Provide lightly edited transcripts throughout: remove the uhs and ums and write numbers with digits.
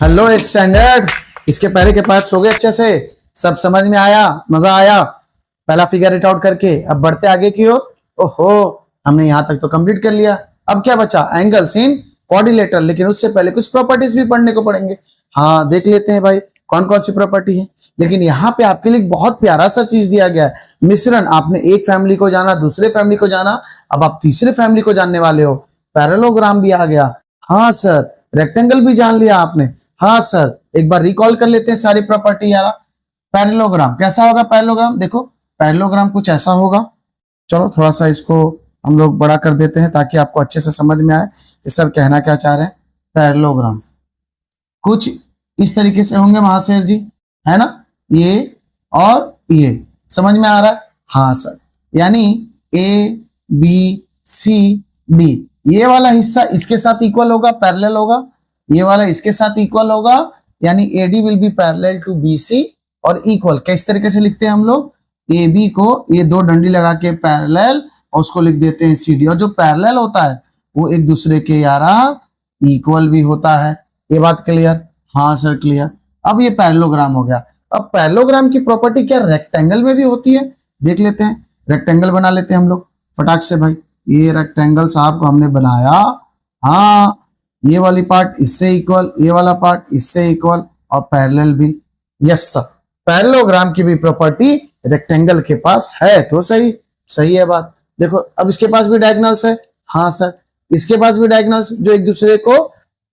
Hello eight standard. इसके पहले के पार्ट्स हो गए अच्छे से, सब समझ में आया, मजा आया पहला फिगर इट आउट करके। अब बढ़ते आगे की ओर। ओहो, हमने यहाँ तक तो कंप्लीट कर लिया। अब क्या बचा? Angles in quadrilateral. लेकिन उससे पहले कुछ प्रॉपर्टीज भी पढ़ने को पड़ेंगे। हाँ, देख लेते हैं भाई कौन कौन सी प्रॉपर्टी है। लेकिन यहाँ पे आपके लिए बहुत प्यारा सा चीज दिया गया है, मिश्रण। आपने एक फैमिली को जाना, दूसरे फैमिली को जाना, अब आप तीसरे फैमिली को जानने वाले हो। पैरेललोग्राम भी आ गया। हाँ सर। रेक्टेंगल भी जान लिया आपने। हाँ सर, एक बार रिकॉल कर लेते हैं सारी प्रॉपर्टी यार। पैरेललोग्राम कैसा होगा? पैरेललोग्राम देखो, पैरेललोग्राम कुछ ऐसा होगा। चलो थोड़ा सा इसको हम लोग बड़ा कर देते हैं ताकि आपको अच्छे से समझ में आए कि सर कहना क्या चाह रहे हैं। पैरेललोग्राम कुछ इस तरीके से होंगे महाशय जी, है ना? ये और ये समझ में आ रहा है? हाँ सर। यानी ए बी सी डी, ये वाला हिस्सा इसके साथ इक्वल होगा, पैरेलल होगा। ये वाला इसके साथ इक्वल होगा, यानी AD will be parallel to BC और इक्वल। किस तरीके से लिखते हैं हम लोग? AB को ये दो डंडी लगा के पैरेलल और उसको लिख देते हैं CD। और जो पैरेलल होता है वो एक दूसरे के यारा इक्वल भी होता है। ये बात क्लियर? हाँ सर क्लियर। अब ये पैरेललोग्राम हो गया। अब पैरेललोग्राम की प्रॉपर्टी क्या रेक्टेंगल में भी होती है? देख लेते हैं। रेक्टेंगल बना लेते हैं हम लोग फटाक से भाई। ये रेक्टेंगल साहब को हमने बनाया। हाँ, ये वाली पार्ट इससे इक्वल, ये वाला पार्ट इससे इक्वल और पैरेलल भी। यस सर, पैरेललोग्राम की भी प्रॉपर्टी रेक्टेंगल के पास है तो सही। सही है बात। देखो अब इसके पास भी डायगोनल्स है। हाँ सर, इसके पास भी डायगोनल्स जो एक दूसरे को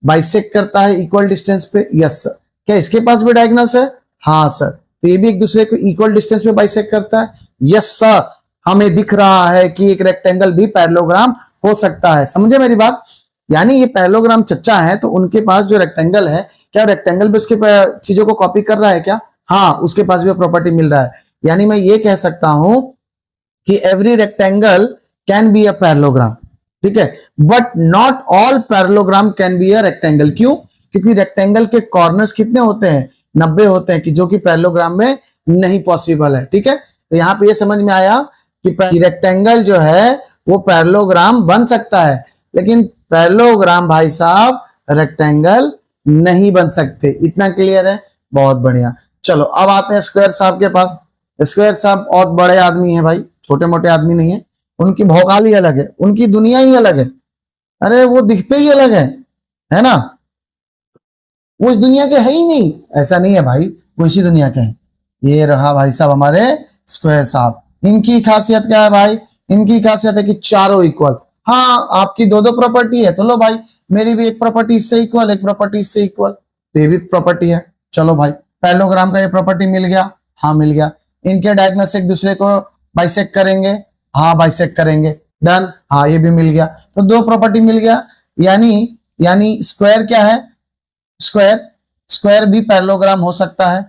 बाइसेक्ट करता है इक्वल डिस्टेंस पे। Yes sir. क्या इसके पास भी डायगोनल्स है? हाँ सर, तो ये भी एक दूसरे को इक्वल डिस्टेंस पे बाइसेक्ट करता है। यस सर, हमें दिख रहा है कि एक रेक्टेंगल भी पैरेललोग्राम हो सकता है। समझे मेरी बात? यानी ये पैरेललोग्राम चच्चा है तो उनके पास जो रेक्टेंगल है, क्या रेक्टेंगल भी उसके चीजों को कॉपी कर रहा है क्या? हाँ, उसके पास भी प्रॉपर्टी मिल रहा है। यानी मैं ये कह सकता हूं कि every rectangle can be a parallelogram. ठीक है, but not all parallelogram can be a rectangle. क्यों? क्योंकि रेक्टेंगल के कॉर्नर्स कितने होते हैं? 90 होते हैं, कि जो कि पैरेललोग्राम में नहीं पॉसिबल है। ठीक है, तो यहां पे ये समझ में आया कि रेक्टेंगल जो है वो पैरेललोग्राम बन सकता है, लेकिन पैरेललोग्राम भाई साहब रेक्टेंगल नहीं बन सकते। इतना क्लियर है? बहुत बढ़िया। चलो अब आते हैं स्क्वायर साहब के पास। स्क्वायर साहब बहुत बड़े आदमी है भाई, छोटे मोटे आदमी नहीं है। उनकी भौकाल ही अलग है, उनकी दुनिया ही अलग है। अरे वो दिखते ही अलग है ना? वो इस दुनिया के है ही नहीं। ऐसा नहीं है भाई, वो इसी दुनिया के हैं। ये रहा भाई साहब हमारे स्क्वायर साहब। इनकी खासियत क्या है भाई? इनकी खासियत है कि चारों इक्वल। हाँ, आपकी दो दो प्रॉपर्टी है तो लो भाई, मेरी भी एक प्रॉपर्टी इससे इक्वल, एक प्रॉपर्टी इससे इक्वल, तो ये भी प्रॉपर्टी है। चलो भाई, पैरेललोग्राम का ये प्रॉपर्टी मिल गया। हाँ मिल गया। इनके डायगोनल से एक दूसरे को बाइसेक्ट करेंगे। हाँ बाइसेक्ट करेंगे। डन। हाँ ये भी मिल गया, तो दो प्रॉपर्टी मिल गया। यानी स्क्वायर क्या है? स्क्वायर भी पैरेललोग्राम हो सकता है।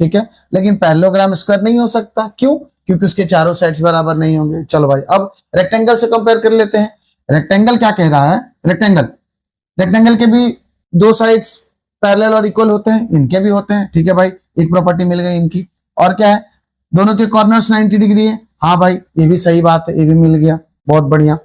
ठीक है, लेकिन पैरेललोग्राम स्क्वायर नहीं हो सकता। क्यों? क्योंकि उसके चारों साइड्स बराबर नहीं होंगे। चलो भाई, अब रेक्टेंगल से कंपेयर कर लेते हैं। रेक्टेंगल क्या कह रहा है? रेक्टेंगल के भी दो साइड्स पैरेलल और इक्वल होते हैं, इनके भी होते हैं। ठीक है भाई, एक प्रॉपर्टी मिल गई इनकी। और क्या है? दोनों के कॉर्नर्स 90 डिग्री है। हाँ भाई, ये भी सही बात है, ये भी मिल गया। बहुत बढ़िया,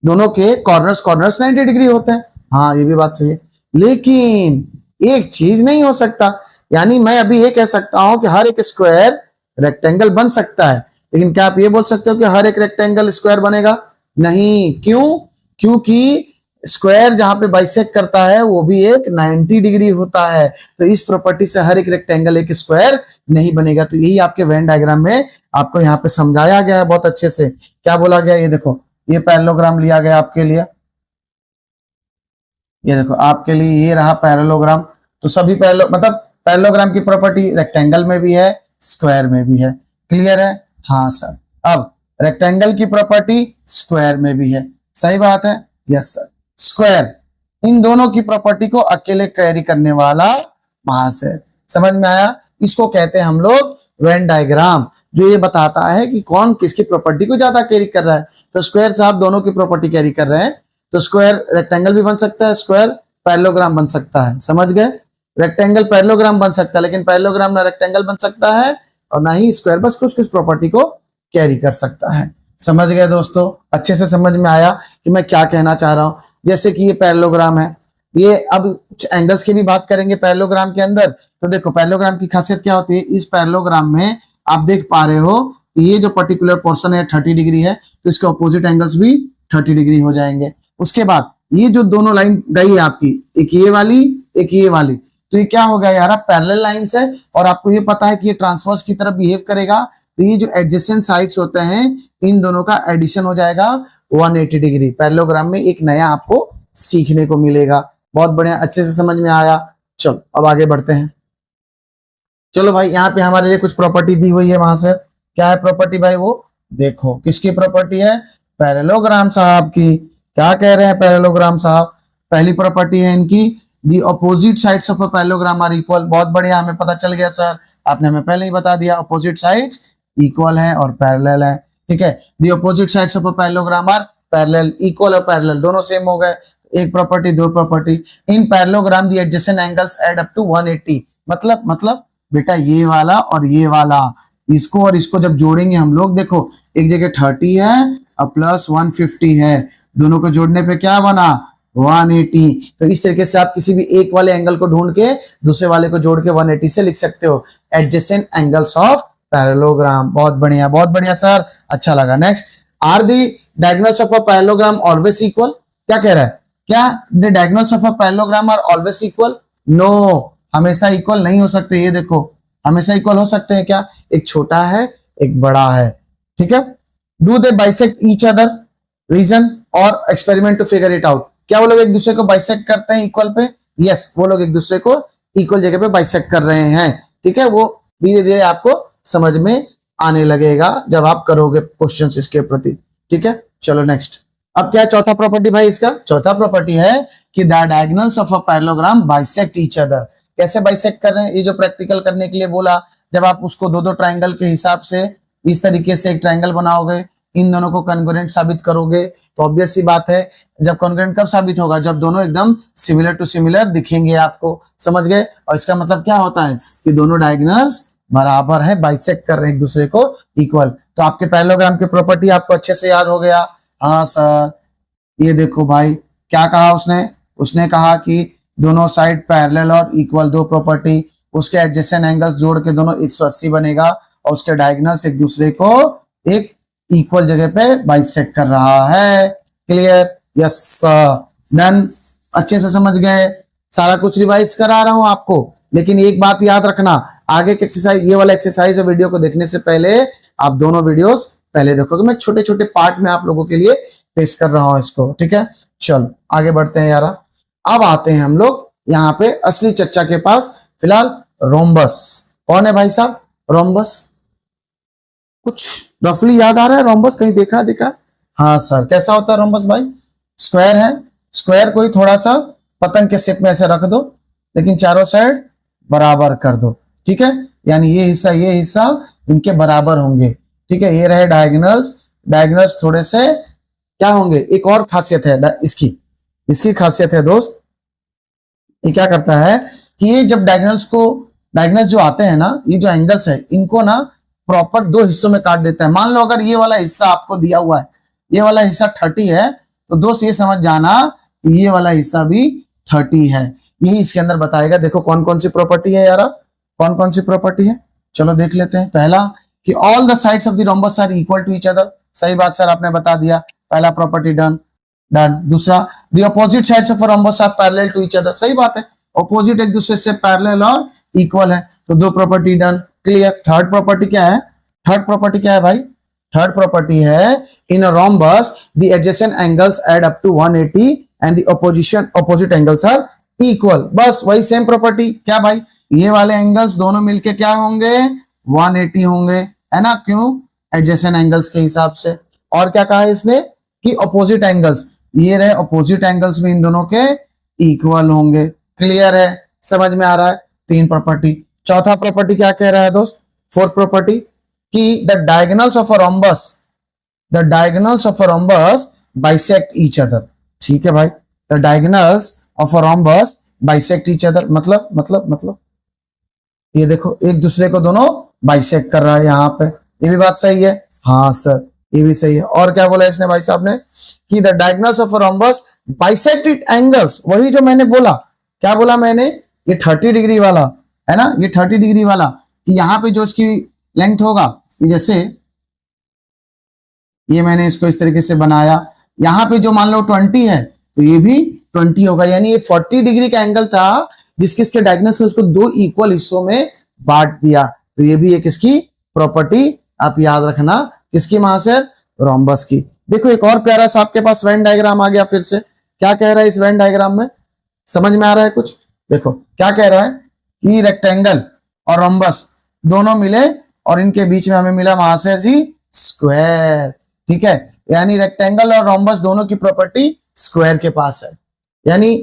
दोनों के कॉर्नर्स 90 डिग्री होते हैं। हाँ ये भी बात सही है। लेकिन एक चीज नहीं हो सकता, यानी मैं अभी ये कह सकता हूं कि हर एक स्क्वायर रेक्टेंगल बन सकता है, लेकिन क्या आप ये बोल सकते हो कि हर एक रेक्टेंगल स्क्वायर बनेगा? नहीं। क्यों? क्योंकि स्क्वायर जहां पे बाइसेक्ट करता है वो भी एक 90 डिग्री होता है, तो इस प्रॉपर्टी से हर एक रेक्टेंगल एक स्क्वायर नहीं बनेगा। तो यही आपके वेन डायग्राम में आपको यहाँ पे समझाया गया है बहुत अच्छे से। क्या बोला गया? ये देखो, ये पैरेललोग्राम लिया गया आपके लिए। ये देखो आपके लिए ये रहा पैरेललोग्राम। तो सभी पैरेललोग्राम की प्रॉपर्टी रेक्टेंगल में भी है, स्क्वायर में भी है। क्लियर है? हाँ सर। अब रेक्टेंगल की प्रॉपर्टी स्क्वायर में भी है। सही बात है? Yes sir. स्क्वायर इन दोनों की प्रॉपर्टी को अकेले कैरी करने वाला महाशय। समझ में आया? इसको कहते हैं हम लोग वेन डायग्राम, जो ये बताता है कि कौन किसकी प्रॉपर्टी को ज्यादा कैरी कर रहा है। तो स्क्वायर साहब दोनों की प्रॉपर्टी कैरी कर रहे हैं, तो स्क्वायर रेक्टेंगल भी बन सकता है, स्क्वायर पैरेललोग्राम बन सकता है। समझ गए? रेक्टेंगल पैरेललोग्राम बन सकता है, लेकिन पैरेललोग्राम ना रेक्टेंगल बन सकता है और ना ही स्क्वायर बस कुछ कुछ प्रॉपर्टी को कैरी कर सकता है। समझ गए दोस्तों? अच्छे से समझ में आया कि मैं क्या कहना चाह रहा हूं? जैसे कि ये पैरेललोग्राम है, ये अब कुछ एंगल्स की भी बात करेंगे पैरेललोग्राम के अंदर। तो देखो पैरेललोग्राम की खासियत क्या होती है, इस पैरेललोग्राम में आप देख पा रहे हो ये जो पर्टिकुलर पोर्शन है 30 डिग्री है, तो इसके ऑपोजिट एंगल्स भी 30 डिग्री हो जाएंगे। उसके बाद ये जो दोनों लाइन गई है आपकी, एक ये वाली एक ये वाली, तो ये क्या हो गया यार, पैरेलल लाइंस है और आपको ये पता है कि ये ट्रांसवर्स की तरफ बिहेव करेगा, तो ये जो एडजेसेंट साइड्स होते हैं इन दोनों का एडिशन हो जाएगा 180 डिग्री। पैरेललोग्राम में एक नया आपको सीखने को मिलेगा। बहुत बढ़िया, अच्छे से समझ में आया। चलो अब आगे बढ़ते हैं। चलो भाई यहाँ पे हमारे लिए कुछ प्रॉपर्टी दी हुई है वहां से। क्या है प्रॉपर्टी भाई, वो देखो किसकी प्रॉपर्टी है, पैरेललोग्राम साहब की। क्या कह रहे हैं पैरेललोग्राम साहब, पहली प्रॉपर्टी है इनकी, the opposite sides of a parallelogram are equal. बहुत बढ़िया, हमें पता चल गया सर, आपने हमें पहले ही बता दिया, अपोजिट साइड्स इक्वल है और पैरेलल है। ठीक है, the opposite sides of a parallelogram are parallel, equal और पैरेलल दोनों सेम हो गए। एक प्रॉपर्टी, दो property. In parallelogram the adjacent angles add up to 180। मतलब बेटा ये वाला और ये वाला, इसको और इसको जब जोड़ेंगे हम लोग, देखो एक जगह 30 है और प्लस 150 है, दोनों को जोड़ने पे क्या बना 180। तो इस तरीके से आप किसी भी एक वाले एंगल को ढूंढ के दूसरे वाले को जोड़ के 180 से लिख सकते हो, एडजेसेंट एंगल्स ऑफ पैरेललोग्राम। बहुत बढ़िया सर, अच्छा लगा। Next, are the diagonals of a parallelogram always equal. क्या कह रहा है, क्या the diagonals of a parallelogram are always equal? No, हमेशा इक्वल नहीं हो सकते। ये देखो हमेशा इक्वल हो सकते हैं क्या, एक छोटा है एक बड़ा है। ठीक है, do they bisect each other, reason और experiment to figure it out. क्या वो लोग एक दूसरे को बाइसेक्ट करते हैं इक्वल पे? यस, वो लोग एक दूसरे को इक्वल जगह पे बाइसेक्ट कर रहे हैं। ठीक है, वो धीरे धीरे आपको समझ में आने लगेगा जब आप करोगे क्वेश्चंस इसके प्रति। ठीक है, चलो नेक्स्ट। अब क्या है चौथा प्रॉपर्टी भाई, इसका चौथा प्रॉपर्टी है कि the diagonals of a parallelogram bisect each other. कैसे बाइसेक्ट कर रहे हैं, ये जो प्रैक्टिकल करने के लिए बोला, जब आप उसको दो ट्राइंगल के हिसाब से इस तरीके से एक ट्राइंगल बनाओगे, इन दोनों को कॉन्ग्रुएंट साबित करोगे, तो ऑब्वियस सी बात है जब कॉन्ग्रुएंट कब साबित होगा, जब दोनों एकदम सिमिलर टू सिमिलर दिखेंगे आपको। समझ गए? और इसका मतलब क्या होता है कि दोनों डायगोनल्स बराबर है, बाइसेक्ट कर रहे हैं एक दूसरे को इक्वल। तो आपके पैरेललोग्राम की प्रॉपर्टी आपको अच्छे से याद हो गया। हाँ सर, ये देखो भाई क्या कहा उसने कहा कि दोनों साइड पैरेलल और इक्वल, दो प्रॉपर्टी, उसके एडजेसेंट एंगल्स जोड़ के दोनों 180 बनेगा और उसके डायगोनल्स एक दूसरे को एक इक्वल जगह पे बाइसेक्ट कर रहा है। क्लियर? Yes sir, done. अच्छे से समझ गए, सारा कुछ रिवाइज करा रहा हूं आपको, लेकिन एक बात याद रखना, आगे के एक्सरसाइज, ये वाला एक्सरसाइज और वीडियो को देखने से पहले आप दोनों वीडियोस पहले देखोगे। मैं छोटे छोटे पार्ट में आप लोगों के लिए पेश कर रहा हूं इसको। ठीक है, चलो आगे बढ़ते हैं यारा। अब आते हैं हम लोग यहाँ पे असली चर्चा के पास। फिलहाल रोम्बस, कौन है भाई साहब रोम्बस? कुछ रफली याद आ रहा है रोम्बस, कहीं देखा? हाँ सर, कैसा होता है रोम्बस भाई? स्क्वायर है, स्क्वायर को ही थोड़ा सा पतंग के शेप में ऐसे रख दो, लेकिन चारों साइड बराबर कर दो। ठीक है, यानी ये हिस्सा इनके बराबर होंगे। ठीक है, ये रहे डायगोनल्स थोड़े से क्या होंगे, एक और खासियत है इसकी खासियत है दोस्त, ये क्या करता है कि ये जब डायगोनल्स जो आते हैं ना, ये जो एंगल्स है इनको ना प्रॉपर दो हिस्सों में काट देता है। मान लो अगर ये वाला हिस्सा आपको दिया हुआ है, ये वाला हिस्सा 30 है, तो दोस्त ये समझ जाना कि ये वाला हिस्सा भी 30 है। यही इसके अंदर बताएगा। देखो कौन कौन सी प्रॉपर्टी है यारा, कौन कौन सी प्रॉपर्टी है, चलो देख लेते हैं। पहला कि all the sides of the rhombus are equal to each other. सही बात सर, आपने बता दिया, पहला प्रॉपर्टी डन। दूसरा, the opposite sides of a rhombus are parallel to each other. सही बात है, अपोजिट एक दूसरे से पैरेलल और इक्वल है, तो दो property done. Clear? Third property क्या है भाई? थर्ड प्रॉपर्टी है in a rhombus the adjacent angles add up to 180 and the opposite angles are equal. बस वही सेम प्रॉपर्टी। क्या भाई, ये वाले एंगल्स दोनों मिलके क्या होंगे 180 होंगे, है ना? क्यों? एडजेसेंट एंगल्स के हिसाब से। और क्या कहा है इसने कि अपोजिट एंगल्स, ये रहे अपोजिट एंगल्स भी इन दोनों के इक्वल होंगे। क्लियर है? समझ में आ रहा है? तीन प्रॉपर्टी। चौथा प्रॉपर्टी क्या कह रहा है दोस्त, फोर्थ प्रॉपर्टी, कि the diagonals of a rhombus bisect each other. ठीक है भाई, the diagonals of a rhombus bisect each other मतलब ये देखो एक दूसरे को दोनों बाइसेक्ट कर रहा है यहाँ पे। ये भी बात सही है? हाँ सर, ये भी सही है। और क्या बोला इसने भाई साहब ने कि the diagonals of a rhombus bisected angles, वही जो मैंने बोला, क्या बोला मैंने, ये 30 डिग्री वाला है ना, ये 30 डिग्री वाला, कि यहाँ पे जो इसकी लेंथ होगा, जैसे ये मैंने इसको इस तरीके से बनाया, यहाँ पे जो मान लो 20 है तो ये भी 20 होगा, यानी ये 40 डिग्री का एंगल था जिसके इसके डायगोनल से उसको दो इक्वल हिस्सों में बांट दिया। तो ये भी एक इसकी प्रॉपर्टी आप याद रखना, किसकी महाशय, रोम्बस की। देखो एक और प्यारा सा आपके पास वेन डायग्राम आ गया फिर से। क्या कह रहा है इस वेन डायग्राम में, समझ में आ रहा है कुछ? देखो क्या कह रहा है कि रेक्टेंगल और रोम्बस दोनों मिले और इनके बीच में हमें मिला महाशय जी स्क्वायर, ठीक है। यानी रेक्टेंगल और रोम्बस दोनों की प्रॉपर्टी स्क्वायर के पास है, यानी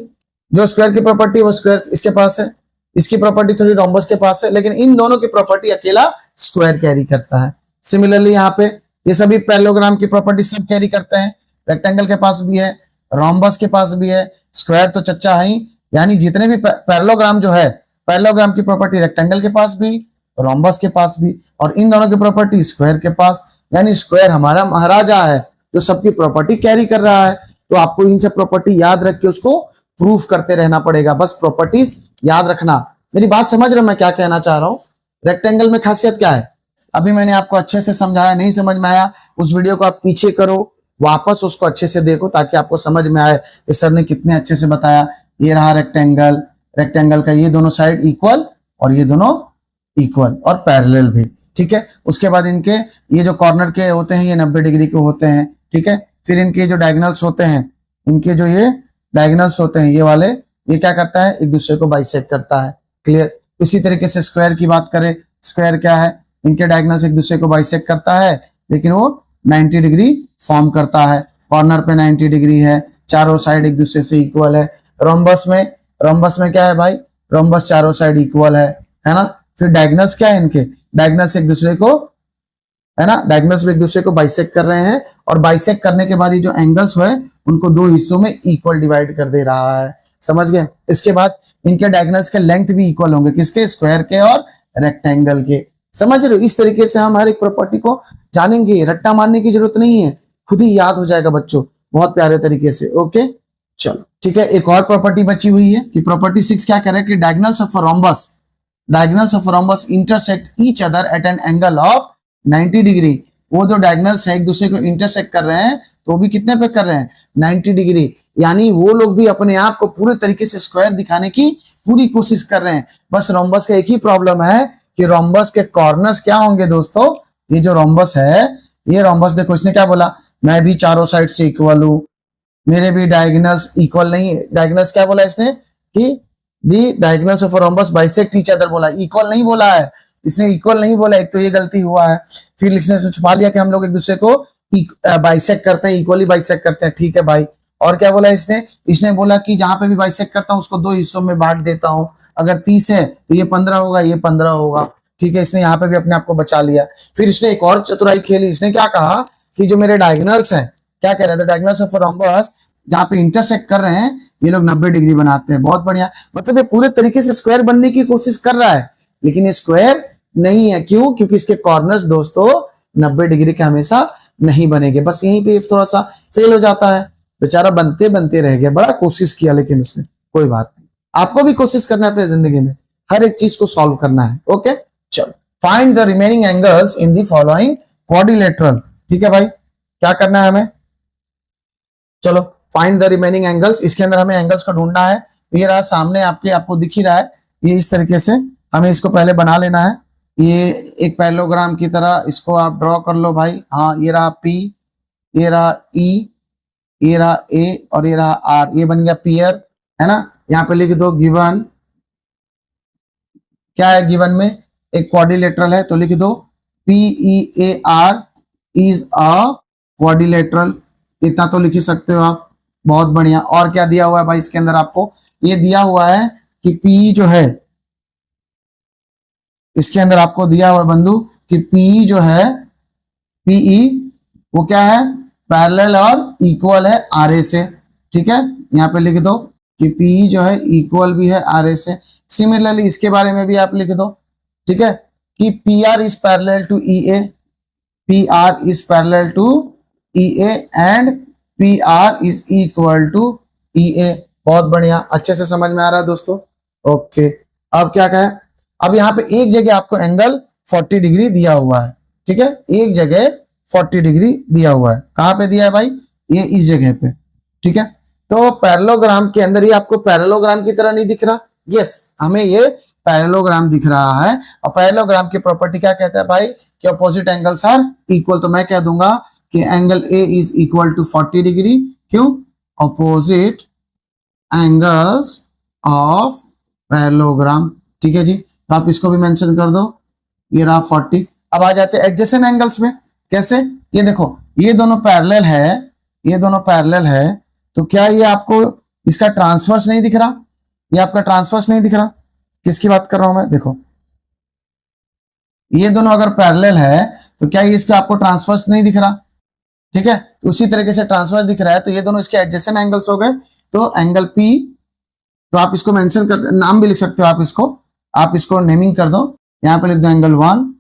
जो स्क्वायर की प्रॉपर्टी वो स्क्वायर इसके पास है, इसकी प्रॉपर्टी थोड़ी रोम्बस के पास है, लेकिन इन दोनों की प्रॉपर्टी अकेला स्क्वायर कैरी करता है। सिमिलरली यहाँ पे ये सभी पैरेललोग्राम की प्रॉपर्टी सब कैरी करते हैं, रेक्टेंगल के पास भी है, रोम्बस के पास भी है, स्क्वायर तो चच्चा है ही, यानी जितने भी पैरेललोग्राम जो है, पैरेललोग्राम की प्रॉपर्टी रेक्टेंगल के पास भी, रोम्बस के पास भी, और इन दोनों की प्रॉपर्टी स्क्वायर के पास, यानी स्क्वायर हमारा महाराजा है जो सबकी प्रॉपर्टी कैरी कर रहा है। तो आपको इन सब प्रॉपर्टी याद रख के उसको प्रूफ करते रहना पड़ेगा, बस प्रॉपर्टीज याद रखना। मेरी बात समझ रहे हो मैं क्या कहना चाह रहा हूँ? रेक्टेंगल में खासियत क्या है, अभी मैंने आपको अच्छे से समझाया, नहीं समझ में आया उस वीडियो को आप पीछे करो, वापस उसको अच्छे से देखो ताकि आपको समझ में आए कि सर ने कितने अच्छे से बताया। ये रहा रेक्टेंगल, रेक्टेंगल का ये दोनों साइड इक्वल और ये दोनों इक्वल और पैरेलल भी, ठीक है। उसके बाद इनके ये जो कॉर्नर के होते हैं ये 90 डिग्री के होते हैं, ठीक है। फिर इनके जो डायगोनल्स होते हैं, इनके जो ये डायगोनल्स होते हैं ये वाले, ये क्या करता है, एक दूसरे को बाइसेक्ट करता है, क्लियर। इसी तरीके से स्क्वायर की बात करें, स्क्वायर क्या है, इनके डायगोनल्स एक दूसरे को बाइसेक्ट करता है, लेकिन वो 90 डिग्री फॉर्म करता है, कॉर्नर पे 90 डिग्री है, चारों साइड एक दूसरे से इक्वल है। रोम्बस में क्या है भाई, रोम्बस चारों साइड इक्वल है ना। फिर डायगोनल्स क्या है इनके, डायगोनल्स एक दूसरे को, है ना, डायगोनल्स भी एक दूसरे को बाइसेक्ट कर रहे हैं, और बाइसेक्ट करने के बाद ये जो एंगल्स है उनको दो हिस्सों में इक्वल डिवाइड कर दे रहा है, समझ गए। इसके बाद इनके डायगोनल्स के लेंथ भी इक्वल होंगे, किसके, स्क्वायर के और रेक्टेंगल के, समझ रहे हो। इस तरीके से हम हर एक प्रॉपर्टी को जानेंगे, रट्टा मारने की जरूरत नहीं है, खुद ही याद हो जाएगा बच्चों, बहुत प्यारे तरीके से। ओके चलो ठीक है, एक और प्रॉपर्टी बची हुई है कि प्रॉपर्टी 6 क्या कह रहा है कि diagonals of rhombus intersect each other at an angle of 90 degree. वो जो डायगोनल्स है एक दूसरे को इंटरसेक्ट कर रहे हैं, तो वो भी कितने पे कर रहे हैं, 90 डिग्री, यानी वो लोग भी अपने आप को पूरे तरीके से स्क्वायर दिखाने की पूरी कोशिश कर रहे हैं। बस रोम्बस का एक ही प्रॉब्लम है कि रोम्बस के कॉर्नर्स क्या होंगे दोस्तों, ये जो रोम्बस है, ये रोम्बस देखो इसने क्या बोला, मैं भी चारों साइड से इक्वल हूं, मेरे भी डायगोनल्स इक्वल नहीं है। डायगोनल्स क्या बोला इसने कि the diagonals of rhombus bisect each other बोला, इक्वल नहीं बोला है इसने, इक्वल नहीं बोला, एक तो ये गलती हुआ है। फिर लिखने से छुपा लिया कि हम लोग एक दूसरे को बाइसेक्ट करते हैं, इक्वली बाइसेक्ट करते हैं, ठीक है भाई। और क्या बोला इसने बोला कि जहां पे भी बाइसेक्ट करता हूं उसको दो हिस्सों में बांट देता हूं, अगर 30 है तो ये 15 होगा, ये 15 होगा, ठीक है। इसने यहाँ पे भी अपने आप को बचा लिया। फिर इसने एक और चतुराई खेली, इसने क्या कहा कि जो मेरे डायगोनल्स हैं, क्या कह रहे थे, डायगोनल्स ऑफ रोम्बस जहां पे इंटरसेक्ट कर रहे हैं ये लोग 90 डिग्री बनाते हैं, बहुत बढ़िया। मतलब ये पूरे तरीके से स्क्वायर बनने की कोशिश कर रहा है, लेकिन ये स्क्वायर नहीं है, क्यों, क्योंकि इसके कॉर्नर्स दोस्तों 90 डिग्री के हमेशा नहीं बनेंगे। बस यहीं पे थोड़ा सा फेल हो जाता है, बेचारा बनते बनते रह गया, बड़ा कोशिश किया लेकिन उसने, कोई बात नहीं, आपको भी कोशिश करना है अपनी जिंदगी में, हर एक चीज को सॉल्व करना है। ओके चलो, find the remaining angles in the following quadrilateral, ठीक है भाई, क्या करना है हमें, चलो फाइंड द रिमेनिंग एंगल्स, इसके अंदर हमें एंगल्स को ढूंढना है। ये रहा सामने आपको दिख ही रहा है, ये इस तरीके से हमें इसको पहले बना लेना है, ये एक पैरेललोग्राम की तरह इसको आप ड्रॉ कर लो भाई। हाँ, ये रहा P, ये रहा E, ये रहा A और ये रहा R, ये बन गया पियर, है ना। यहाँ पे लिख दो गिवन, क्या है गिवन में, एक क्वाड्रिलेटरल है, तो लिख दो PEAR इज अ क्वाड्रिलेटरल, इतना तो लिख ही सकते हो आप, बहुत बढ़िया। और क्या दिया हुआ है भाई इसके अंदर, आपको ये दिया हुआ है कि PE जो है, इसके अंदर आपको दिया हुआ है बंधु कि PE जो है, PE वो क्या है, पैरेलल और इक्वल है RA से, ठीक है। यहाँ पे लिख दो कि PE जो है इक्वल भी है RA से। सिमिलरली इसके बारे में भी आप लिख दो, ठीक है, कि PR is parallel to EA, PR is parallel to EA and PR is equal to E A. बहुत बढ़िया, अच्छे से समझ में आ रहा है दोस्तों। ओके, अब क्या कहे, अब यहाँ पे एक जगह आपको एंगल 40 डिग्री दिया हुआ है, ठीक है, एक जगह 40 डिग्री दिया हुआ है। कहाँ पे दिया है भाई, ये इस जगह पे, ठीक है। तो पैरेललोग्राम के अंदर ये आपको पैरेललोग्राम की तरह नहीं दिख रहा, यस, हमें ये पैरेललोग्राम दिख रहा है। और पैरेललोग्राम की प्रॉपर्टी क्या कहता है भाई, कि अपोजिट एंगल्स आर इक्वल। तो मैं कह दूंगा कि angle A is equal to 40 degree. क्यों, अपोजिट एंगल्स ऑफ पैरेललोग्राम, ठीक है जी। तो आप इसको भी मेंशन कर दो, ये रहा 40। अब आ जाते हैं एडजेसेंट एंगल्स में। कैसे, ये देखो, ये दोनों पैरेलल है, ये दोनों पैरेलल है, तो क्या ये आपको इसका ट्रांसवर्स नहीं दिख रहा, ये आपका ट्रांसवर्स नहीं दिख रहा। किसकी बात कर रहा हूं मैं, देखो ये दोनों अगर पैरेलल है तो क्या ये इसका आपको ट्रांसवर्स नहीं दिख रहा, ठीक है। तो उसी तरीके से ट्रांसवर्स दिख रहा है, तो ये दोनों इसके एडजेसेंट एंगल्स हो गए। तो एंगल पी, तो आप इसको मेंशन कर, नाम भी लिख सकते हो आप इसको नेमिंग कर दो। यहाँ पे लिख दो एंगल 1,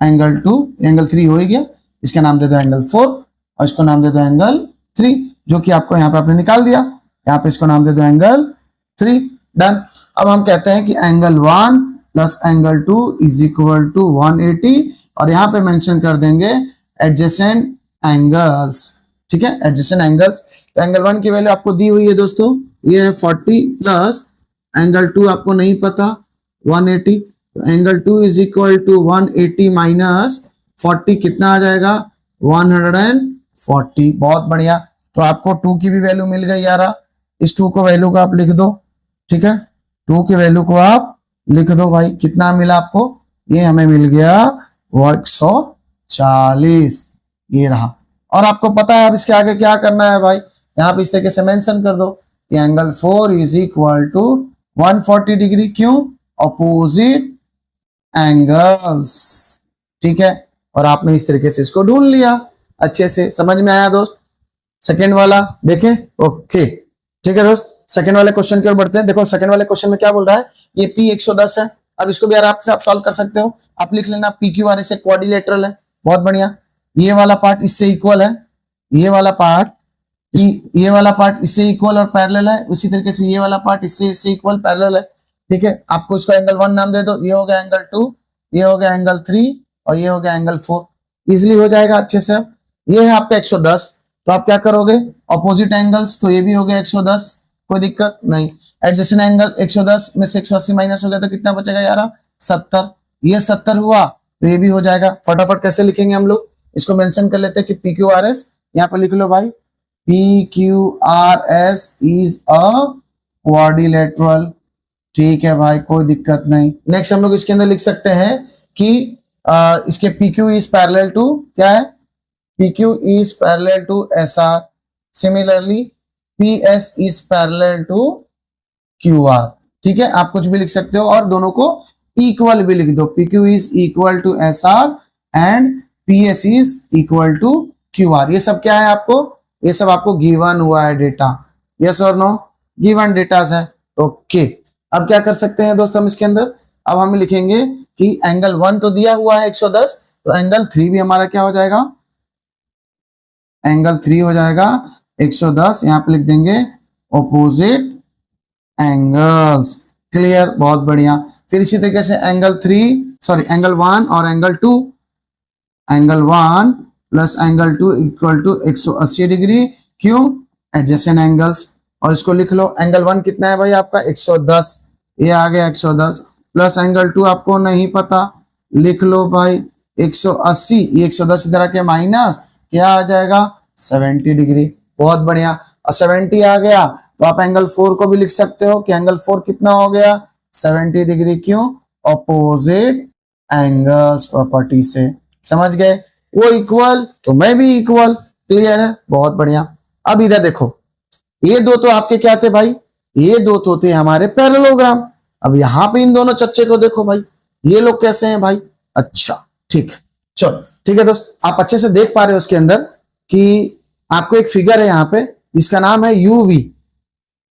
एंगल 2, एंगल 3 हो ही गया, इसका नाम दे दो एंगल 4 और इसको नाम दे दो एंगल 3, जो कि आपको यहाँ पे आपने निकाल दिया। यहाँ पे इसको नाम दे दो एंगल 3, डन। अब हम कहते हैं कि angle 1 plus angle 2 is equal to 180 और यहाँ पे मेंशन कर देंगे एडजेसेंट एंगल्स, ठीक है, एडजेसेंट एंगल्स। तो एंगल 1 की वैल्यू आपको दी हुई है दोस्तों, ये है 40 प्लस एंगल 2 आपको नहीं पता 180। तो angle 2 is equal to 180 minus 40 कितना आ जाएगा, 140। बहुत बढ़िया, तो आपको 2 की भी वैल्यू मिल गई यार। इस 2 को वैल्यू को आप लिख दो, ठीक है, 2 की वैल्यू को आप लिख दो भाई। कितना मिला आपको, ये हमें मिल गया 140, ये रहा। और आपको पता है अब इसके आगे क्या करना है भाई, यहाँ पे इस तरीके से मेंशन कर दो कि angle 4 is equal to 140 degree. क्यों, अपोजिट एंगल्स, ठीक है। और आपने इस तरीके से इसको ढूंढ लिया, अच्छे से समझ में आया दोस्त। सेकेंड वाला देखें, ओके, ठीक है दोस्त। सेकेंड वाले क्वेश्चन की ओर बढ़ते हैं। देखो सेकेंड वाले क्वेश्चन में क्या बोल रहा है, ये P 110 है। अब इसको भी आराम से आप सॉल्व कर सकते हो, आप लिख लेना PQR से क्वाड्रिलेटरल है। बहुत बढ़िया, ये वाला पार्ट इससे इक्वल है, ये वाला पार्ट इससे इक्वल और पैरेलल है, उसी तरीके से ये वाला पार्ट इससे इक्वल पैरेलल है, ठीक है। आपको इसको एंगल 1 नाम दे दो, ये हो गया एंगल 2, ये हो गया एंगल 3 और ये हो गया एंगल 4। इजिली हो जाएगा अच्छे से। ये है आपका 110, तो आप क्या करोगे, ऑपोजिट एंगल्स, तो ये भी हो गया 110, कोई दिक्कत नहीं। एडजेसेंट एंगल 110 में से 180 माइनस हो गया तो कितना बचेगा यार, 70। ये 70 हुआ तो ये भी हो जाएगा। फटाफट कैसे लिखेंगे हम लोग, इसको मेंशन कर लेते हैं कि PQRS, यहाँ पे लिख लो भाई, PQRS इज अ क्वाड्रिलेटरल, ठीक है भाई, कोई दिक्कत नहीं। नेक्स्ट हम लोग इसके अंदर लिख सकते हैं कि इसके PQ इज पैरेलल टू, क्या है, PQ is parallel to SR. Similarly, PS is parallel to QR. ठीक है, आप कुछ भी लिख सकते हो और दोनों को इक्वल भी लिख दो। PQ is equal to SR and PS is equal to QR. ये सब क्या है आपको, ये सब आपको गिवन हुआ है डेटा, यस और नो, गिवन डेटास है। ओके, अब क्या कर सकते हैं दोस्तों हम इसके अंदर, अब हम लिखेंगे कि एंगल 1 तो दिया हुआ है 110, तो एंगल 3 भी हमारा क्या हो जाएगा, एंगल 3 हो जाएगा 110। यहाँ पे लिख देंगे ऑपोजिट एंगल्स, क्लियर, बहुत बढ़िया। फिर इसी तरीके से एंगल 1 और angle 2, angle 1 plus angle 2 equal to 180 degree. क्यों, एडजेसेंट एंगल्स। और इसको लिख लो, एंगल 1 कितना है भाई आपका 110, ये आ गया 110, प्लस एंगल 2 आपको नहीं पता, लिख लो भाई 180, ये 110 इधर आके माइनस क्या आ जाएगा 70 डिग्री। बहुत बढ़िया, और 70 आ गया तो आप एंगल 4 को भी लिख सकते हो कि एंगल 4 कितना हो गया 70 डिग्री। क्यों, अपोजिट एंगल्स प्रॉपर्टी से, समझ गए, वो इक्वल तो मैं भी इक्वल, क्लियर है, बहुत बढ़िया। अब इधर देखो, ये दो तो आपके क्या थे भाई, ये दो तो थे हमारे पैरेललोग्राम। अब यहाँ पे इन दोनों चच्चे को देखो भाई, ये लोग कैसे हैं भाई, अच्छा ठीक है, चलो ठीक है दोस्त, आप अच्छे से देख पा रहे हो उसके अंदर कि आपको एक फिगर है यहाँ पे, इसका नाम है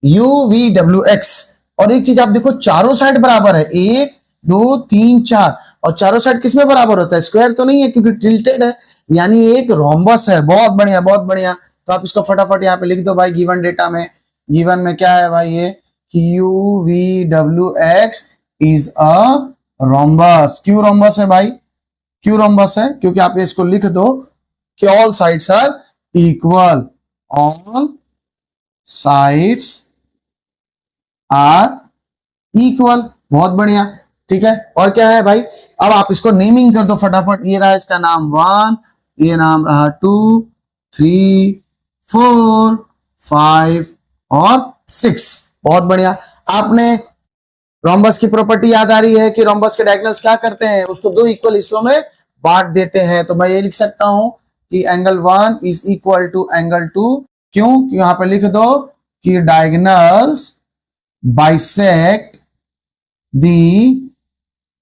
UVWX। और एक चीज आप देखो, चारों साइड बराबर है, 1 2 3 4, और चारों साइड किसमें बराबर होता है, स्क्वायर तो नहीं है क्योंकि टिल्टेड है, यानी एक रोम्बस है। बहुत बढ़िया, बहुत बढ़िया। तो आप इसको फटाफट यहाँ पे लिख दो भाई गिवन डेटा में गिवन में क्या है भाई ये Q V W x is a rhombus. क्यों रोम्बस है भाई? क्यों रोम्बस है? क्योंकि आप इसको लिख दो कि all sides are equal, all sides are equal. बहुत बढ़िया, ठीक है। और क्या है भाई, अब आप इसको नेमिंग कर दो फटाफट। ये रहा इसका नाम 1, ये नाम रहा 2, 3, 4, 5 और 6। बहुत बढ़िया। आपने रोम्बस की प्रॉपर्टी याद आ रही है कि रोम्बस के डायगोनल्स क्या करते हैं, उसको दो इक्वल हिस्सों में बांट देते हैं। तो मैं ये लिख सकता हूं कि angle 1 is equal to angle 2। क्यों? यहां पे लिख दो कि diagonals bisect the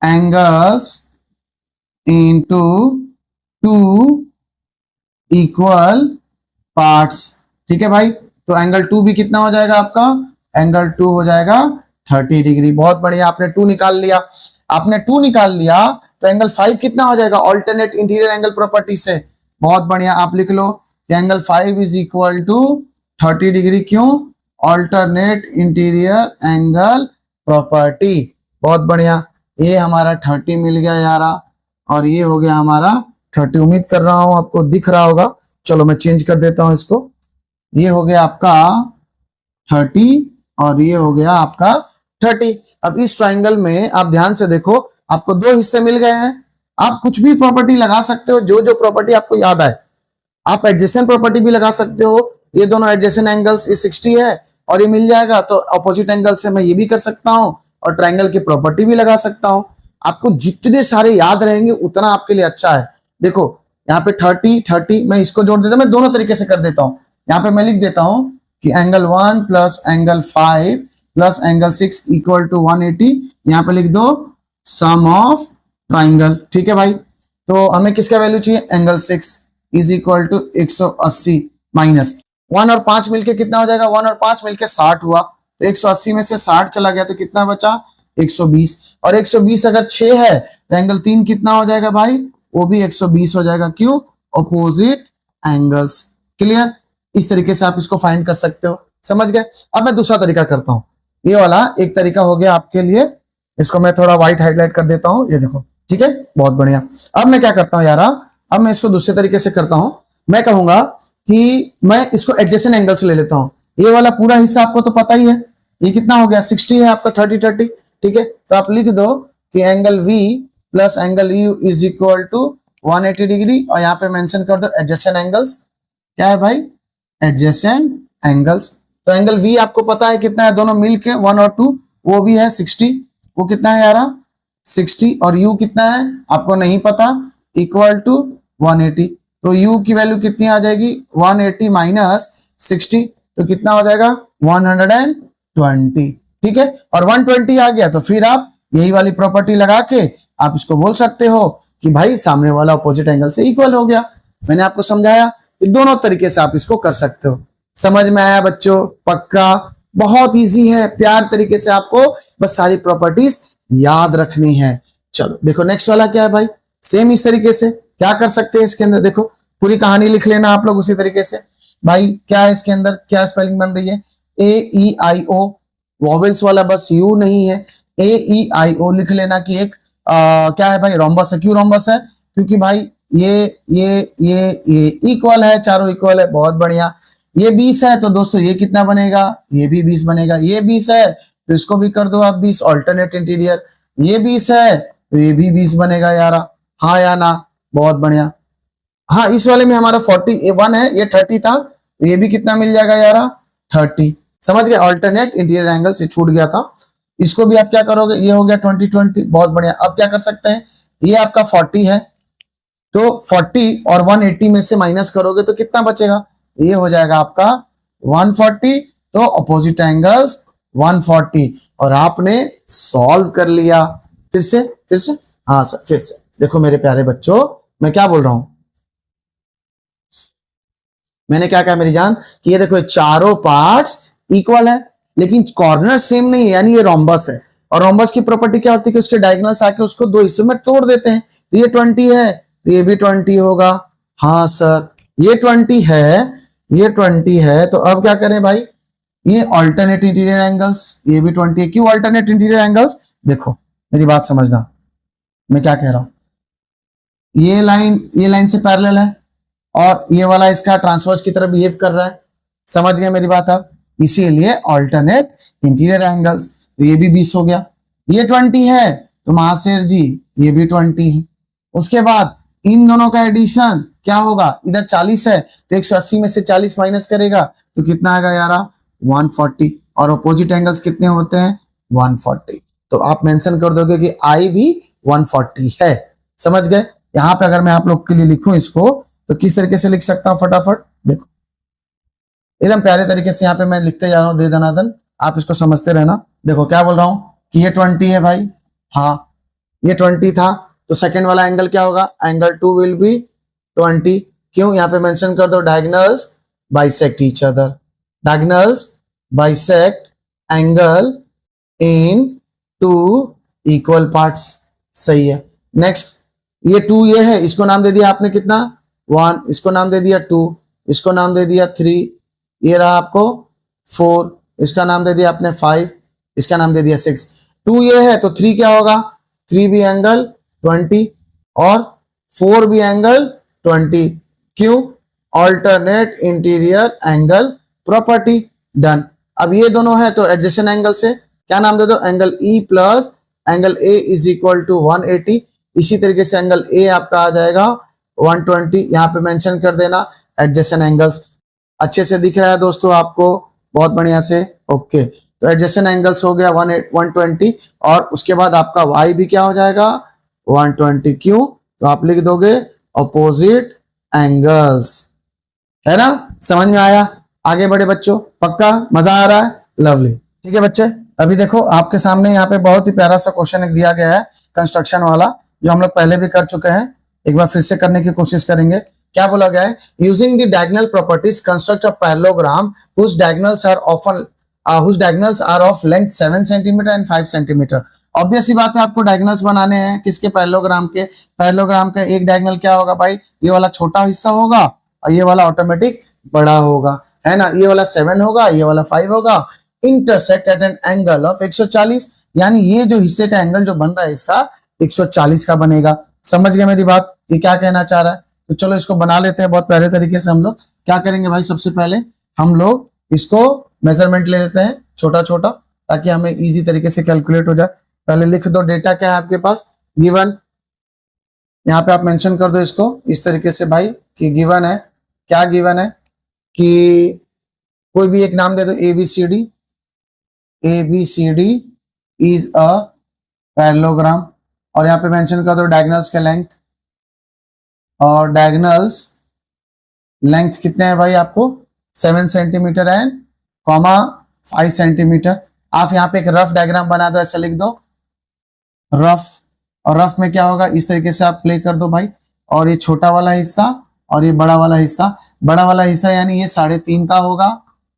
angles into two equal parts. ठीक है भाई, तो एंगल 2 भी कितना हो जाएगा आपका? एंगल 2 हो जाएगा 30 डिग्री। बहुत बढ़िया, आपने 2 निकाल लिया। आपने 2 निकाल लिया तो एंगल 5 कितना हो जाएगा? ऑल्टरनेट इंटीरियर एंगल प्रॉपर्टी से। बहुत बढ़िया, आप लिख लो कि angle 5 is equal to 30 degree. क्यों? Alternate interior angle property. बहुत बढ़िया, ये हमारा 30 मिल गया यारा, और ये हो गया हमारा 30। उम्मीद कर रहा हूं आपको दिख रहा होगा। चलो मैं चेंज कर देता हूं इसको। ये हो गया आपका 30 और ये हो गया आपका 30। अब इस ट्राइंगल में आप ध्यान से देखो, आपको दो हिस्से मिल गए हैं। आप कुछ भी प्रॉपर्टी लगा सकते हो, जो जो प्रॉपर्टी आपको याद आए। आप एडजेसेंट प्रॉपर्टी भी लगा सकते हो। ये दोनों एडजेसेंट एंगल्स, ये 60 है और ये मिल जाएगा, तो अपोजिट एंगल से मैं ये भी कर सकता हूं और ट्राइंगल की प्रॉपर्टी भी लगा सकता हूं। आपको जितने सारे याद रहेंगे उतना आपके लिए अच्छा है। देखो यहाँ पे 30 मैं इसको जोड़ देता हूं, मैं दोनों तरीके से कर देता हूं। यहाँ पे मैं लिख देता हूं कि angle 1 plus angle 5 plus angle 6 equal to 180। यहाँ पे लिख दो सम ऑफ ट्राइंगल। ठीक है भाई, तो हमें किसका वैल्यू चाहिए? Angle 6 is equal to 180 minus 1 और 5 मिलके कितना हो जाएगा? 1 और 5 मिलके 60 हुआ, तो 180 में से 60 चला गया तो कितना बचा? 120। और 120 अगर 6 है तो एंगल 3 कितना हो जाएगा भाई? वो भी 120 हो जाएगा। क्यों? Opposite angles. क्लियर? इस तरीके से आप इसको फाइंड कर सकते हो। समझ गए? अब मैं दूसरा तरीका करता हूं। ये वाला एक तरीका हो गया आपके लिए, इसको मैं थोड़ा व्हाइट हाईलाइट कर देता हूं। ये देखो, ठीक है, बहुत बढ़िया। अब मैं क्या करता हूं यारा, अब मैं इसको दूसरे तरीके से करता हूं। मैं कहूंगा कि मैं इसको एडजेसेंट एंगल से ले लेता हूं। ये वाला पूरा हिस्सा आपको तो पता ही है, ये कितना हो गया? 60 है आपका, 30। ठीक है, तो आप लिख दो कि angle V plus angle U is equal to 180 degree, और यहाँ पे मेंशन कर दो एडजेसेंट एंगल्स। क्या है भाई? Adjacent angles. तो एंगल V आपको पता है कितना है, दोनों मिलके 1 और 2, वो भी है 60। वो कितना है यारा? 60। और U कितना है आपको नहीं पता, इक्वल टू 180। तो U की वैल्यू कितनी आ जाएगी? 180 माइनस 60, तो कितना हो जाएगा? 120। ठीक है, और 120 आ गया तो फिर आप यही वाली प्रॉपर्टी लगा के आप इसको बोल सकते हो कि भाई सामने वाला अपोजिट एंगल से इक्वल हो गया। मैंने आपको समझाया कि दोनों तरीके से आप इसको कर सकते हो। समझ में आया बच्चों? पक्का? बहुत इजी है, प्यार तरीके से आपको बस सारी प्रॉपर्टीज याद रखनी है। चलो देखो नेक्स्ट वाला क्या है भाई, सेम इस तरीके से क्या कर सकते हैं इसके अंदर। देखो पूरी कहानी लिख लेना आप लोग उसी तरीके से। भाई क्या है इसके अंदर, क्या स्पेलिंग बन रही है? AEIO, वॉवेल्स वाला बस यू नहीं है, AEIO लिख लेना कि एक क्या है भाई? रोम्बस है। क्यों रोम्बस है? क्योंकि भाई ये इक्वल है, चारों इक्वल है। बहुत बढ़िया। ये 20 है तो दोस्तों ये कितना बनेगा? ये भी 20 बनेगा। ये 20 है तो इसको भी कर दो आप 20, ऑल्टरनेट इंटीरियर। ये 20 है तो ये भी 20 बनेगा यारा, हाँ या ना? बहुत बढ़िया। हाँ, इस वाले में हमारा 41 है, ये 30 था, तो ये भी कितना मिल जाएगा यारा? 30। समझ गए? ऑल्टरनेट इंटीरियर एंगल से छूट गया था। इसको भी आप क्या करोगे? ये हो गया 20। बहुत बढ़िया। अब क्या कर सकते हैं, ये आपका 40 है, तो 40 और 180 में से माइनस करोगे तो कितना बचेगा? ये हो जाएगा आपका 140। तो अपोजिट एंगल्स 140, और आपने सॉल्व कर लिया। फिर से हाँ सर, फिर से देखो मेरे प्यारे बच्चों, मैं क्या बोल रहा हूं, मैंने क्या कहा मेरी जान, कि ये देखो चारों पार्ट्स इक्वल है लेकिन कॉर्नर सेम नहीं है, यानी ये रोम्बस है। और रोम्बस की प्रॉपर्टी क्या होती है कि उसके डायगोनल्स आके उसको दो हिस्सों में तोड़ देते हैं। तो ये 20 है तो ये भी 20 होगा। हाँ सर, ये 20 है, ये 20 है, तो अब क्या करें भाई? ये ऑल्टरनेट इंटीरियर एंगल्स, ये भी 20 है। क्यों ऑल्टरनेट इंटीरियर एंगल्स? देखो मेरी बात समझना, मैं क्या कह रहा हूं। ये लाइन से पैरेलल है और ये वाला इसका ट्रांसवर्स की तरफ बिहेव कर रहा है। समझ गए मेरी बात आप? इसीलिए ऑल्टरनेट इंटीरियर एंगल्स। तो ये भी 20 हो गया, ये 20 है तो महाशेर जी ये भी 20 है। उसके बाद इन दोनों का एडिशन क्या होगा, इधर 40 है तो 180 में से 40 माइनस करेगा तो कितना आएगा यार? 140। और अपोजिट एंगल्स कितने होते हैं? 140। तो आप मेंशन कर दोगे कि आई भी 140 है। समझ गए? यहां पे अगर मैं आप लोग के लिए लिखूं इसको तो किस तरीके से लिख सकता हूं फटाफट देखो, एकदम प्यारे तरीके से यहाँ पे मैं लिखते जा रहा हूं दे दनादन, आप इसको समझते रहना। देखो क्या बोल रहा हूं कि ये 20 है भाई, हाँ ये 20 था तो सेकंड वाला एंगल क्या होगा? Angle 2 will be 20। क्यों? यहाँ पे मेंशन कर दो diagonals bisect each other, diagonals bisect angle in two equal parts. सही है। नेक्स्ट ये 2 ये है, इसको नाम दे दिया आपने कितना? 1, इसको नाम दे दिया 2, इसको नाम दे दिया 3, ये रहा आपको 4, इसका नाम दे दिया आपने 5, इसका नाम दे दिया 6। 2 ये है तो 3 क्या होगा? 3 भी एंगल 20 और 4 भी एंगल 20। क्यों? Alternate interior angle property. Done. अब ये दोनों है तो एडजेसेंट एंगल से क्या नाम दे दो? Angle E plus angle A is equal to 180। इसी तरीके से एंगल ए आपका आ जाएगा 120। यहाँ पे मेंशन कर देना एडजेसेंट एंगल्स। अच्छे से दिख रहा है दोस्तों आपको? बहुत बढ़िया से। ओके, तो एडजेसेंट एंगल्स हो गया 120 और उसके बाद आपका वाई भी क्या हो जाएगा? 120। क्यों? तो आप लिख दोगे अपोजिट एंगल्स। है ना? समझ में आया? आगे बढ़े बच्चों, पक्का मजा आ रहा है? लवली। ठीक है बच्चे, अभी देखो आपके सामने यहाँ पे बहुत ही प्यारा सा क्वेश्चन एक दिया गया है कंस्ट्रक्शन वाला, जो हम लोग पहले भी कर चुके हैं, एक बार फिर से करने की कोशिश करेंगे। क्या बोला गया है? Using the diagonal properties construct a parallelogram whose diagonals are often whose diagonals are of length 7 centimetre and 5 centimetre. Obvious सी बात है, आपको डायगोनल्स बनाने हैं किसके? पैरेललोग्राम के। पैरेललोग्राम का एक डायगोनल क्या होगा भाई? ये वाला छोटा हिस्सा होगा और ये वाला ऑटोमेटिक बड़ा होगा, है ना? ये वाला 7 होगा, ये वाला 5 होगा। Intersect at an angle of 140, यानी ये जो हिस्से का एंगल जो बन रहा है इसका 140 का बनेगा। समझ गए मेरी बात? ये क्या कहना चाह रहा है? तो चलो इसको बना लेते हैं बहुत प्यारे तरीके से। हम लोग क्या करेंगे भाई? सबसे पहले हम लोग इसको मेजरमेंट ले लेते हैं छोटा छोटा, ताकि हमें इजी तरीके से कैलकुलेट हो जाए। पहले लिख दो डेटा क्या है आपके पास, गिवन। यहाँ पे आप मेंशन कर दो इसको इस तरीके से भाई कि गिवन है। क्या गिवन है? कि कोई भी एक नाम दे दो, ABCD इज अ पैरेललोग्राम, और यहाँ पे मेंशन कर दो डायगोनल्स के लेंथ, और डायगोनल्स लेंथ कितने हैं भाई आपको? 7 सेंटीमीटर एंड 5 सेंटीमीटर। आप यहाँ पे एक रफ डायग्राम बना दो, ऐसा लिख दो रफ, और रफ में क्या होगा इस तरीके से आप प्ले कर दो भाई। और ये छोटा वाला हिस्सा और ये बड़ा वाला हिस्सा, बड़ा वाला हिस्सा यानी ये 3.5 का होगा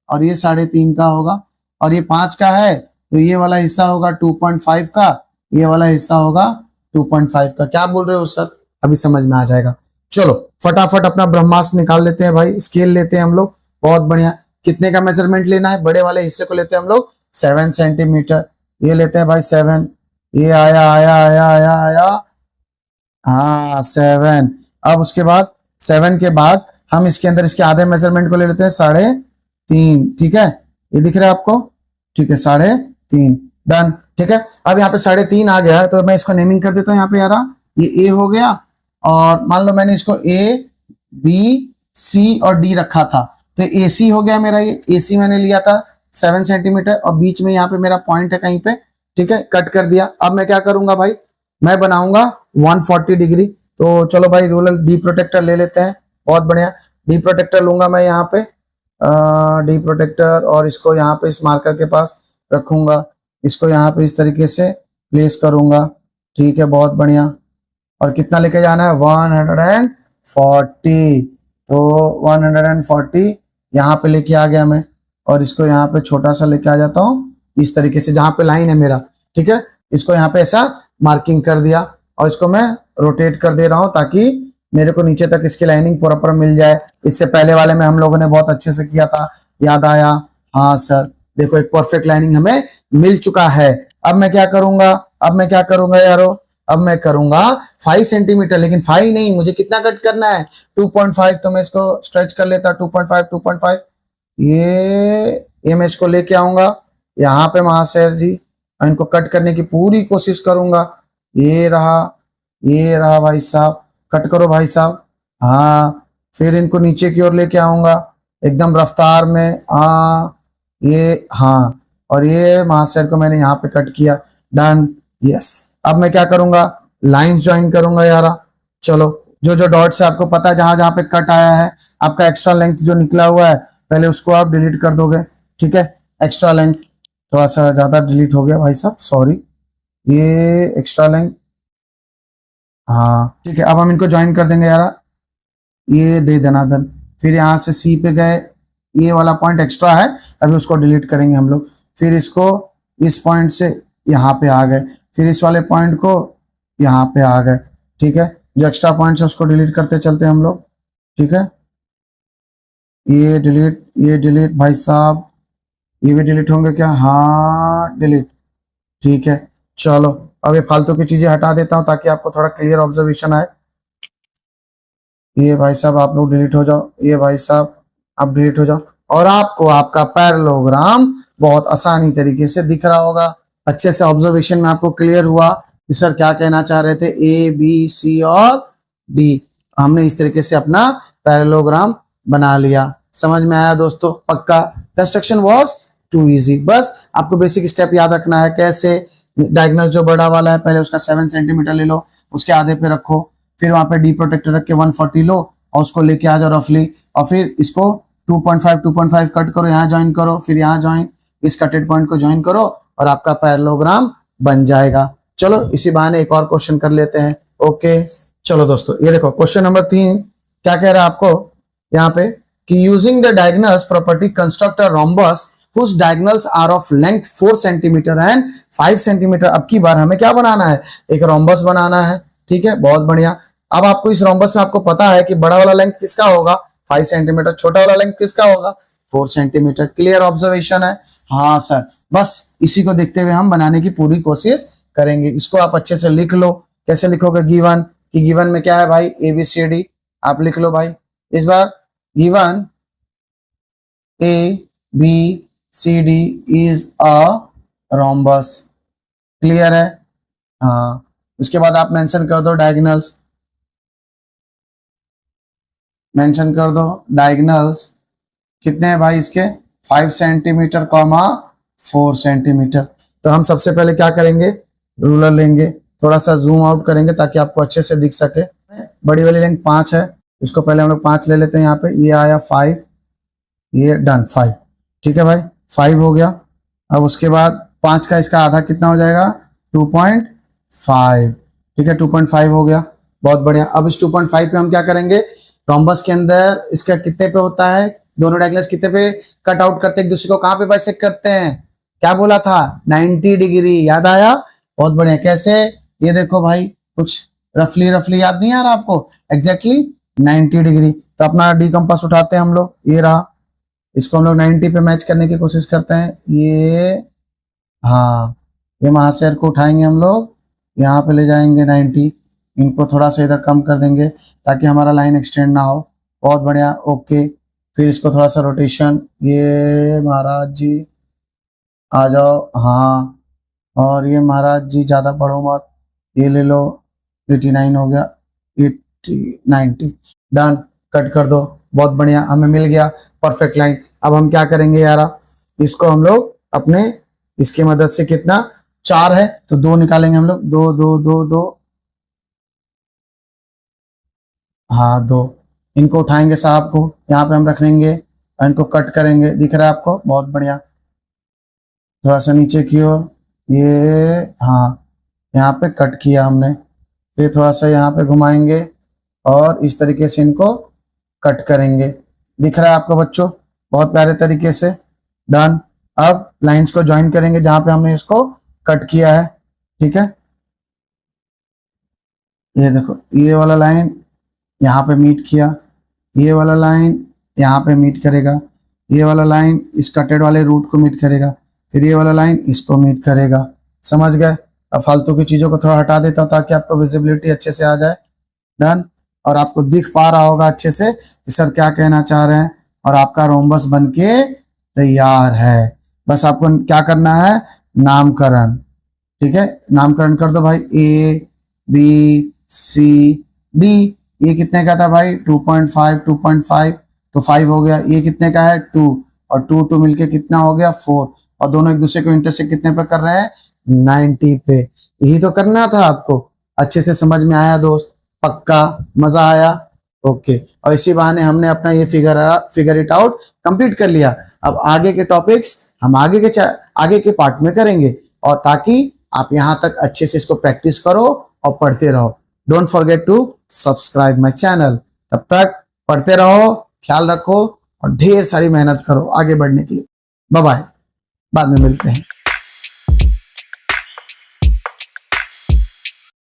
और ये 3.5 का होगा, और ये 5 का है तो ये वाला हिस्सा होगा 2.5 का, ये वाला हिस्सा होगा 2.5 का। क्या बोल रहे हो सर? अभी समझ में आ जाएगा। चलो फटाफट अपना ब्रह्मास्त्र निकाल लेते हैं भाई। स्केल लेते हैं हम लोग, बहुत बढ़िया। कितने का मेजरमेंट लेना है? बड़े वाले हिस्से को लेते हैं हम लोग 7 सेंटीमीटर। ये लेते हैं भाई 7, ये आया आया आया आया आया, हाँ 7। अब उसके बाद 7 के बाद हम इसके अंदर इसके आधे मेजरमेंट को ले लेते हैं 3.5। ठीक है, ये दिख रहा है आपको? ठीक है, 3.5 डन। ठीक है, अब यहाँ पे 3.5 आ गया है तो मैं इसको नेमिंग कर देता हूँ यहाँ पे यार। ये A हो गया, और मान लो मैंने इसको A, B, C और D रखा था तो AC हो गया मेरा। ये AC मैंने लिया था 7 सेंटीमीटर, और बीच में यहाँ पे मेरा पॉइंट है कहीं पे। ठीक है, कट कर दिया। अब मैं क्या करूंगा भाई? मैं बनाऊंगा 140 डिग्री। तो चलो भाई रूलर डी प्रोटेक्टर ले लेते हैं। बहुत बढ़िया, डी प्रोटेक्टर लूंगा मैं यहाँ पे, डी प्रोटेक्टर, और इसको यहाँ पे इस मार्कर के पास रखूंगा, इसको यहाँ पे इस तरीके से प्लेस करूंगा। ठीक है, बहुत बढ़िया। और कितना लेके जाना है? 140। तो 140 यहाँ पे लेके आ गया मैं, और इसको यहाँ पे छोटा सा लेके आ जाता हूँ इस तरीके से, जहां पे लाइन है मेरा। ठीक है, इसको यहाँ पे ऐसा मार्किंग कर दिया, और इसको मैं रोटेट कर दे रहा हूं ताकि मेरे को नीचे तक इसकी लाइनिंग प्रॉपर मिल जाए। इससे पहले वाले में हम लोगों ने बहुत अच्छे से किया था, याद आया? हाँ सर, देखो एक परफेक्ट लाइनिंग हमें मिल चुका है। अब मैं क्या करूंगा, यारो, अब मैं करूंगा 5 सेंटीमीटर, लेकिन 5 नहीं, मुझे कितना कट करना है, 2.5। तो मैं इसको स्ट्रेच कर लेता, 2.5। ये मैं इसको लेके आऊंगा यहाँ पे महाशय जी, और इनको कट करने की पूरी कोशिश करूंगा। ये रहा, ये रहा भाई साहब, कट करो भाई साहब। हाँ, फिर इनको नीचे की ओर लेके आऊंगा एकदम रफ्तार में। हाँ, ये हाँ, और ये महाशय को मैंने यहाँ पे कट किया, डन। यस, अब मैं क्या करूंगा, लाइंस ज्वाइन करूंगा यारा। चलो, जो जो डॉट्स है आपको पता है, जहां जहां पे कट आया है, आपका एक्स्ट्रा लेंथ जो निकला हुआ है, पहले उसको आप डिलीट कर दोगे, ठीक है। एक्स्ट्रा लेंथ थोड़ा सा ज्यादा डिलीट हो गया भाई साहब, सॉरी। ये एक्स्ट्रा लेंथ, हाँ ठीक है। अब हम इनको ज्वाइन कर देंगे यारा, ये दे देना धन। फिर यहाँ से सी पे गए, ये वाला पॉइंट एक्स्ट्रा है, अभी उसको डिलीट करेंगे हम लोग। फिर इसको इस पॉइंट से यहाँ पे आ गए, फिर इस वाले पॉइंट को यहाँ पे आ गए, ठीक है। जो एक्स्ट्रा पॉइंट्स है उसको डिलीट करते चलते हैं हम लोग, ठीक है। ये डिलीट, ये डिलीट भाई साहब, ये भी डिलीट होंगे क्या, हाँ डिलीट, ठीक है। चलो, अब ये फालतू की चीजें हटा देता हूँ ताकि आपको थोड़ा क्लियर ऑब्जर्वेशन आए। ये भाई साहब आप लोग डिलीट हो जाओ, ये भाई साहब आप डिलीट हो जाओ, और आपको आपका पैरेललोग्राम बहुत आसानी तरीके से दिख रहा होगा। अच्छे से ऑब्जर्वेशन में आपको क्लियर हुआ कि सर क्या कहना चाह रहे थे, ए बी सी और डी। हमने इस तरीके से अपना पैरेललोग्राम बना लिया। समझ में आया दोस्तों, पक्का। Construction was too easy. बस आपको बेसिक स्टेप याद रखना है, कैसे डायगोनल जो बड़ा वाला है पहले उसका 7 सेंटीमीटर ले लो, उसके आधे पे रखो, फिर वहां पे डी प्रोटेक्टर रख के 140 लो और उसको लेके आ जाओ रफली, और फिर इसको 2.5 कट करो, यहाँ ज्वाइन करो, फिर यहाँ ज्वाइन, इस कटेड पॉइंट को ज्वाइन करो और आपका पैरेललोग्राम बन जाएगा। चलो इसी बहाने एक और क्वेश्चन कर लेते हैं। ओके, चलो दोस्तों ये देखो क्वेश्चन नंबर 3 क्या कह रहा है आपको यहाँ पे, कि using the diagonals property construct a rhombus whose diagonals are of length 4 centimetre and 5 centimetre. अब की बार हमें क्या बनाना है, एक रोम्बस बनाना है, ठीक है, बहुत बढ़िया। अब आपको इस रोम्बस में आपको पता है कि बड़ा वाला लेंथ किसका होगा 5 सेंटीमीटर, छोटा वाला लेंथ किसका होगा 4 सेंटीमीटर। क्लियर ऑब्जर्वेशन है, हाँ सर। बस इसी को देखते हुए हम बनाने की पूरी कोशिश करेंगे। इसको आप अच्छे से लिख लो, कैसे लिखोगे, गिवन, कि गिवन में क्या है भाई, ए बी सी डी, आप लिख लो भाई इस बार। Given A B C D is a rhombus. Clear है, हाँ। उसके बाद आप मेंशन कर दो डायगोनल्स, मेंशन कर दो डायगोनल्स कितने हैं भाई इसके, 5 सेंटीमीटर कॉमा 4 सेंटीमीटर। तो हम सबसे पहले क्या करेंगे, रूलर लेंगे, थोड़ा सा जूम आउट करेंगे ताकि आपको अच्छे से दिख सके। बड़ी वाली लेंथ 5 है, इसको पहले हम लोग 5 ले लेते हैं। यहाँ पे ये आया 5, ये डन 5, ठीक है भाई 5 हो गया। अब उसके बाद 5 का इसका आधा कितना हो जाएगा 2.5, ठीक है 2.5 हो गया, बहुत बढ़िया। अब इस 2.5 पे हम क्या करेंगे, रोम्बस के अंदर इसका कितने पे होता है, दोनों डायगोनल्स कितने पे कट आउट करते हैं एक दूसरे को, कहाँ पे बाइसेक्ट करते हैं, क्या बोला था 90 डिग्री, याद आया, बहुत बढ़िया। कैसे, ये देखो भाई, कुछ रफली रफली याद नहीं आ रहा आपको, एग्जैक्टली 90 डिग्री। तो अपना डी कंपास उठाते हैं हम लोग, ये रहा, इसको हम लोग 90 पे मैच करने की कोशिश करते हैं। ये हाँ, ये महाशयर को उठाएंगे हम लोग, यहाँ पे ले जाएंगे 90, इनको थोड़ा सा इधर कम कर देंगे ताकि हमारा लाइन एक्सटेंड ना हो, बहुत बढ़िया। ओके, फिर इसको थोड़ा सा रोटेशन, ये महाराज जी आ जाओ, हाँ, और ये महाराज जी ज़्यादा बढ़ो मत, ये ले लो, 89 हो गया, 80 90, डन, कट कर दो, बहुत बढ़िया, हमें मिल गया परफेक्ट लाइन। अब हम क्या करेंगे यारा, इसको हम लोग अपने इसके मदद से, कितना 4 है तो 2 निकालेंगे हम लोग, 2 2 2 2, हाँ 2, इनको उठाएंगे साहब को, यहाँ पे हम रख लेंगे और इनको कट करेंगे, दिख रहा है आपको, बहुत बढ़िया। थोड़ा सा नीचे की ओर, ये हाँ, यहाँ पे कट किया हमने, फिर थोड़ा सा यहाँ पे घुमाएंगे और इस तरीके से इनको कट करेंगे, दिख रहा है आपको बच्चों, बहुत प्यारे तरीके से, डन। अब लाइंस को ज्वाइन करेंगे जहां पे हमने इसको कट किया है, ठीक है। ये देखो, ये वाला लाइन यहाँ पे मीट किया, ये वाला लाइन यहाँ पे मीट करेगा, ये वाला लाइन इस कटेड वाले रूट को मीट करेगा, फिर ये वाला लाइन इसको मीट करेगा। समझ गए? अब फालतू की चीजों को थोड़ा हटा देता हूं ताकि आपको विजिबिलिटी अच्छे से आ जाए। डन। और आपको दिख पा रहा होगा अच्छे से कि सर क्या कहना चाह रहे हैं, और आपका रोम्बस बनके तैयार है। बस आपको क्या करना है, नामकरण। ठीक है, नामकरण कर दो भाई। A B C D. ये कितने का था भाई? 2.5 2.5, तो 5 हो गया। ये कितने का है? 2, और 2 2 मिलके कितना हो गया? 4। और दोनों एक दूसरे को इंटरसेक्ट कितने पे कर रहे हैं? 90 पे। यही तो करना था आपको। अच्छे से समझ में आया दोस्त? पक्का मजा आया? ओके। और इसी बहाने हमने अपना ये फिगर इट आउट कंप्लीट कर लिया। अब आगे के टॉपिक्स हम आगे के पार्ट में करेंगे, और ताकि आप यहां तक अच्छे से इसको प्रैक्टिस करो और पढ़ते रहो। Don't forget to subscribe my channel. तब तक पढ़ते रहो, ख्याल रखो और ढेर सारी मेहनत करो आगे बढ़ने के लिए। बाय बाय, बाद में मिलते हैं।